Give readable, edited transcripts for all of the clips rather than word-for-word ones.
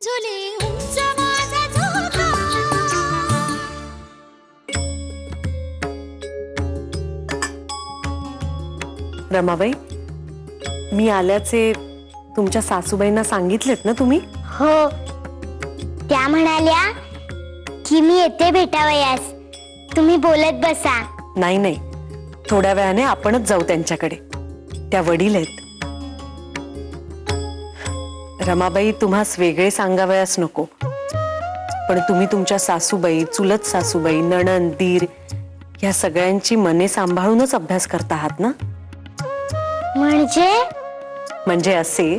झुले उंच माझा झोका. रमाबाई, मी आल्याचे तुमच्या सासूबाईंना सांगितलेत ना तुम्ही? हो, त्या म्हणाल्या की मी येते भेटावयास, तुम्ही बोलत बसा. नाही नाही, थोड्या वेळाने आपणच जाऊ त्यांच्याकडे, त्या वडील आहेत. रमाबाई, तुम्हास वेगळे सांगावयास नको, पण तुम्ही तुमच्या सासूबाई, चुलत सासूबाई, नणंद, दीर या सगळ्यांची मने सांभाळूनच अभ्यास करता आहात ना? म्हणजे असे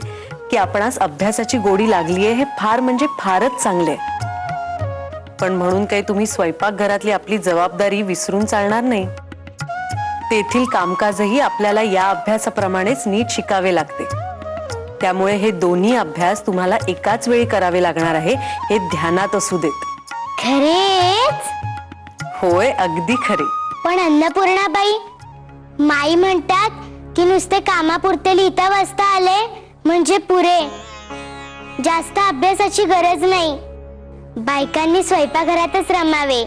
की आपणास अभ्यासाची गोडी लागलीये हे फार म्हणजे फारच चांगले. पण म्हणून काही तुम्ही स्वयंपाकघरातली आपली जबाबदारी विसरून चालणार नाही. तेथील कामकाजही आपल्याला या अभ्यासाप्रमाणेच नीट शिकावे लागते. त्यामुळे हे दोन्ही अभ्यास तुम्हाला एकाच वेळी करावे लागणार आहे, हे ध्यानात असू देत. खरेच? होय, अगदी खरे. पण अन्नपूर्णाबाई, माई म्हणतात की नुसते कामापुरते लिहिता वाचता आले म्हणजे पुरे, जास्त अभ्यासाची गरज नाही. बायकांनी स्वयंपाकघरातच रमावे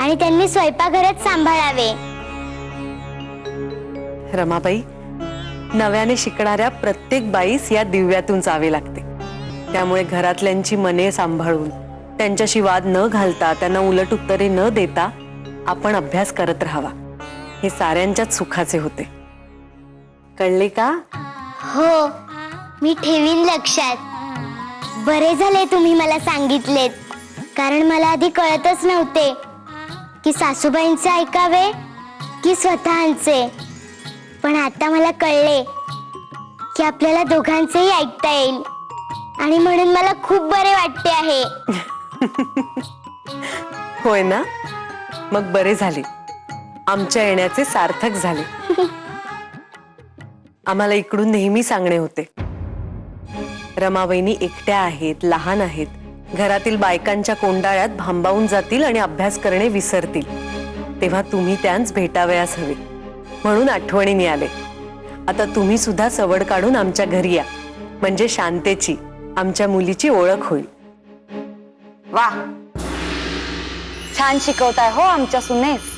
आणि त्यांनी स्वयंपाकघरच सांभाळावे. रमाबाई, नव्याने शिकणाऱ्या प्रत्येक बाईस या दिव्यातून जावे लागते. त्यामुळे घरातल्यांची मने सांभाळून, त्यांच्याशी वाद न घालता, त्यांना उलट उत्तरे न देता आपण अभ्यास करत राहावा. हे साऱ्यांच्याच सुखाचे होते. कळले का? हो, मी ठेवीन लक्षात. बरे झाले तुम्ही मला सांगितलेत, कारण मला आधी कळतच नव्हते की सासूबाईंचे ऐकावे की स्वतःचे. पण आता मला कळले की आपल्याला दोघांचेही ऐकता येईल, आणि म्हणून मला खूप बरे वाटते आहे. होय ना? मग बरे झाले, आमच्या येण्याचे सार्थक झाले. आम्हाला इकडून नेहमी सांगणे होते, रमाबाईंनी एकट्या आहेत, लहान आहेत, घरातील बायकांच्या कोंडाळ्यात भांबावून जातील आणि अभ्यास करणे विसरतील, तेव्हा तुम्ही त्यांस भेटावयास हवे, म्हणून आठवणीने आले. आता तुम्ही सुद्धा सवड काढून आमच्या घरी या, म्हणजे शांतेची, आमच्या मुलीची ओळख होईल. वा, छान शिकवताय हो आमच्या सुनेस.